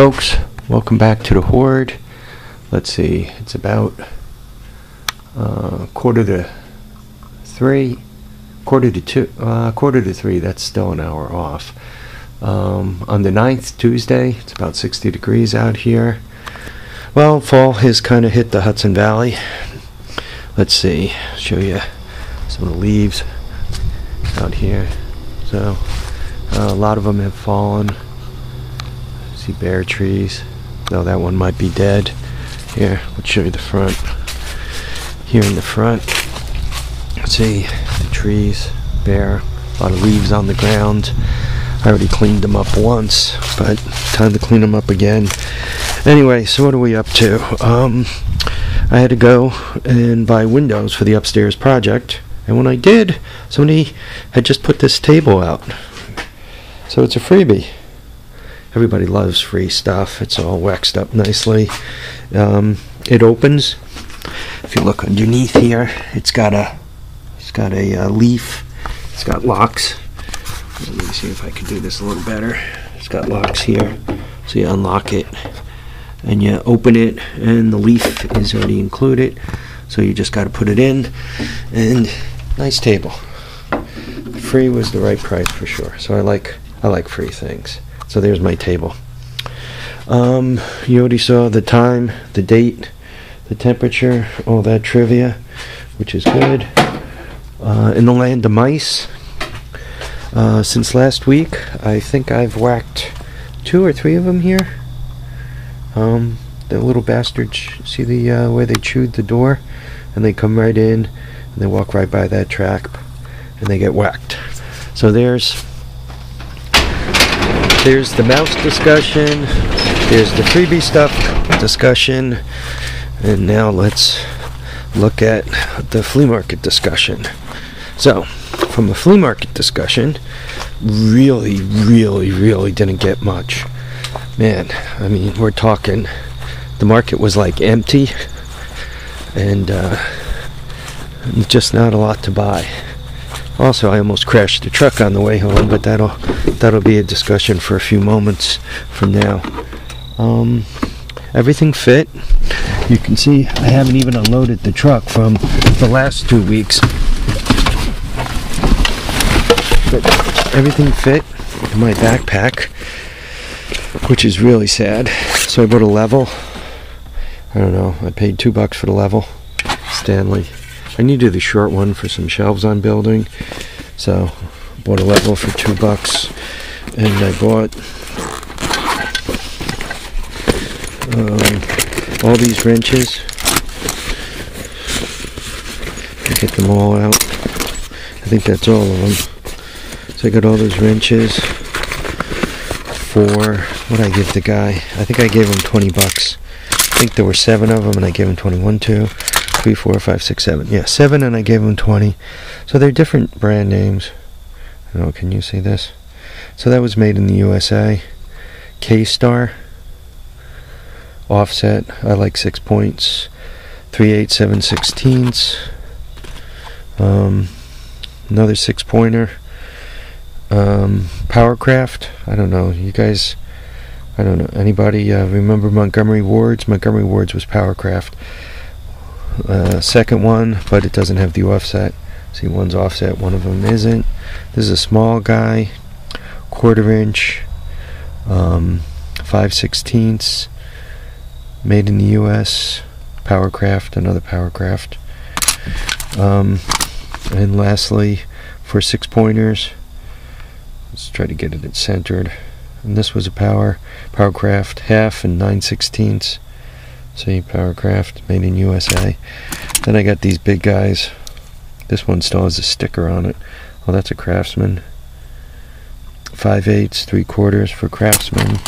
folks, welcome back to the Horde. Let's see, it's about quarter to three, that's still an hour off. On the 9th, Tuesday, it's about 60 degrees out here. Well, fall has kind of hit the Hudson Valley. Let's see, show you some of the leaves out here. So a lot of them have fallen. See bare trees. No, that one might be dead. Here, let's show you the front. Here in the front, see the trees bare. A lot of leaves on the ground. I already cleaned them up once, but time to clean them up again. Anyway, so what are we up to? I had to go and buy windows for the upstairs project, and when I did, somebody had just put this table out. So it's a freebie. Everybody loves free stuff. It's all waxed up nicely. It opens. If you look underneath here, it's got a leaf. It's got locks. Let me see if I can do this a little better. It's got locks here, so you unlock it and you open it, and the leaf is already included. So you just got to put it in, and nice table. Free was the right price for sure. So I like free things. So there's my table. You already saw the time, the date, the temperature, all that trivia, which is good. In the land of mice, since last week, I think I've whacked 2 or 3 of them here. The little bastards, see the way they chewed the door, and they come right in, and they walk right by that track, and they get whacked. So there's the mouse discussion, there's the freebie stuff discussion, and now let's look at the flea market discussion. So, from the flea market discussion, really didn't get much. Man, I mean, we're talking, the market was like empty, and just not a lot to buy. Also, I almost crashed the truck on the way home, but that'll be a discussion for a few moments from now. Everything fit. You can see I haven't even unloaded the truck from the last 2 weeks. But everything fit in my backpack, which is really sad. So I bought a level. I don't know, I paid $2 for the level. Stanley. I needed the short one for some shelves I'm building, so bought a level for $2, and I bought all these wrenches. Get them all out. I think that's all of them. So I got all those wrenches for, what I give the guy? I think I gave him $20. I think there were 7 of them, and I gave him 21, 2, 3, 4, 5, 6, 7. Yeah, 7, and I gave them 20. So they're different brand names. I don't know, can you see this? So that was made in the USA. K-Star. Offset. I like 6 points. 3/8, 7/16. Another 6-pointer. Powercraft. I don't know. You guys, I don't know. Anybody remember Montgomery Ward's? Montgomery Ward's was Powercraft. Second one, but it doesn't have the offset. See, one's offset, one of them isn't. This is a small guy, 1/4 inch, 5/16, made in the US. Powercraft, another Powercraft. And lastly, for 6-pointers, let's try to get it centered. And this was a Powercraft, 1/2 and 9/16. See, Powercraft, made in USA. Then I got these big guys. This one still has a sticker on it. Oh, that's a Craftsman. 5/8, 3/4 for Craftsman.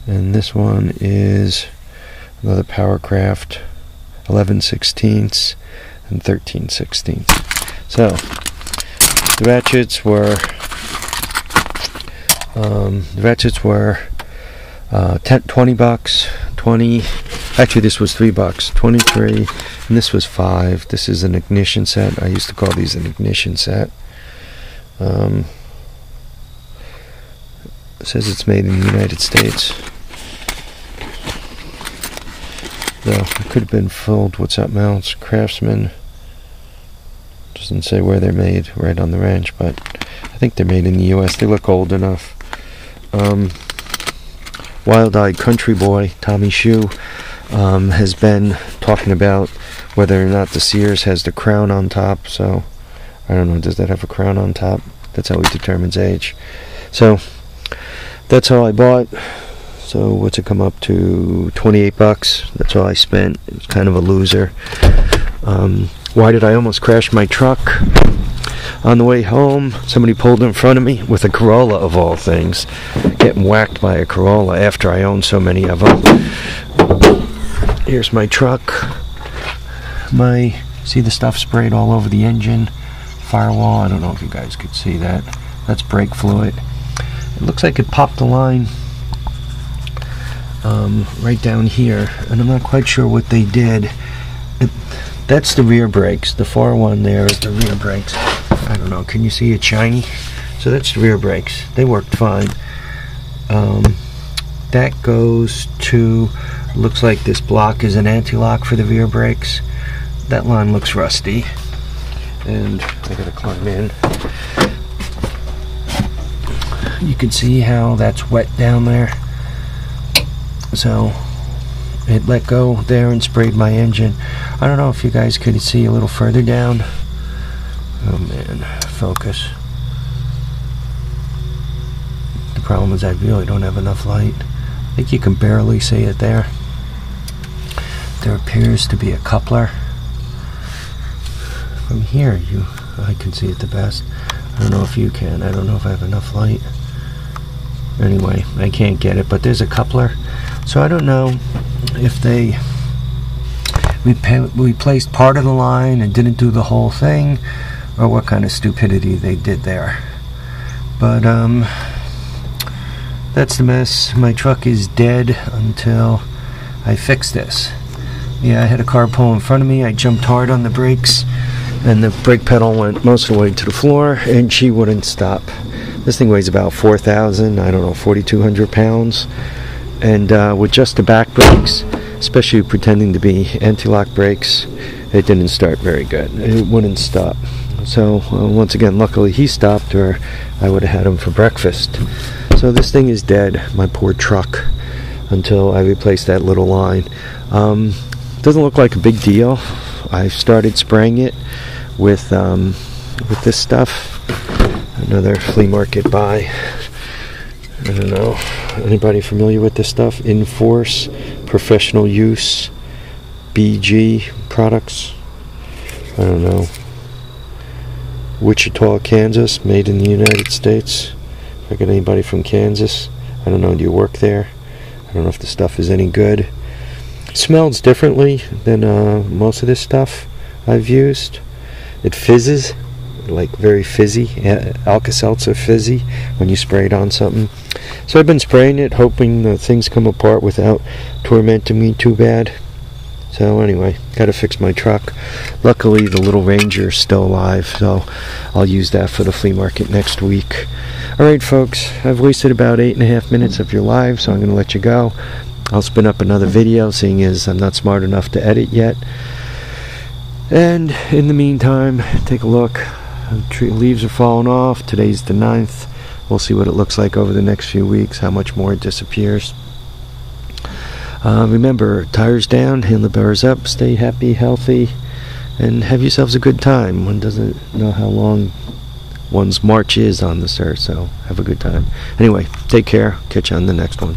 And this one is another Powercraft, 11/16 and 13/16. So the ratchets were $20, 20. Actually, this was $3, 23, and this was 5. This is an ignition set. I used to call these an ignition set. It says it's made in the United States. though. It could have been filled with something else. Craftsman. Doesn't say where they're made right on the wrench, but I think they're made in the US. They look old enough. Wild-Eyed Country Boy, Tommy Shoe, has been talking about whether or not the Sears has the crown on top. So I don't know, does that have a crown on top? That's how he determines age. So that's all I bought. So what's it come up to? 28 bucks. That's all I spent. It was kind of a loser. Why did I almost crash my truck? On the way home, somebody pulled in front of me with a Corolla, of all things. Getting whacked by a Corolla after I own so many of them. Here's my truck. See the stuff sprayed all over the engine, firewall. I don't know if you guys could see that. That's brake fluid. It looks like it popped the line right down here, and I'm not quite sure what they did. That's the rear brakes. The far one there is the rear brakes. I don't know, can you see it shiny? So that's the rear brakes. They worked fine. That goes to, looks like this block is an anti-lock for the rear brakes. That line looks rusty. And I gotta climb in. You can see how that's wet down there. So it let go there and sprayed my engine. I don't know if you guys could see a little further down. Oh man, focus. The problem is I really don't have enough light. I think you can barely see it there. There appears to be a coupler. From here, I can see it the best. I don't know if you can. I don't know if I have enough light. Anyway, I can't get it, but there's a coupler. So I don't know if they replaced part of the line and didn't do the whole thing, or what kind of stupidity they did there. But that's the mess. My truck is dead until I fix this. Yeah, I had a car pull in front of me. I jumped hard on the brakes, and the brake pedal went most of the way to the floor, and she wouldn't stop. This thing weighs about 4,000, I don't know, 4,200 pounds. And with just the back brakes, especially pretending to be anti-lock brakes, it didn't start very good. It wouldn't stop. So once again, luckily he stopped, or I would have had him for breakfast. So this thing is dead, my poor truck, until I replace that little line. Doesn't look like a big deal. I've started spraying it with this stuff. Another Flea Market buy. I don't know. Anybody familiar with this stuff? Enforce Professional Use BG products. I don't know. Wichita, Kansas, made in the United States. If I get anybody from Kansas, I don't know. Do you work there? I don't know if the stuff is any good. It smells differently than most of this stuff I've used. It fizzes, like very fizzy. Alka-Seltzer fizzy when you spray it on something. So I've been spraying it, hoping that things come apart without tormenting me too bad. So anyway, gotta fix my truck. Luckily the little Ranger is still alive, so I'll use that for the flea market next week. Alright folks, I've wasted about 8.5 minutes of your live, so I'm gonna let you go. I'll spin up another video, seeing as I'm not smart enough to edit yet. And in the meantime, take a look. The leaves are falling off. Today's the 9th. We'll see what it looks like over the next few weeks, how much more it disappears. Remember, tires down, handlebars up, stay happy, healthy, and have yourselves a good time. One doesn't know how long one's march is on this earth, so have a good time. Anyway, take care. Catch you on the next one.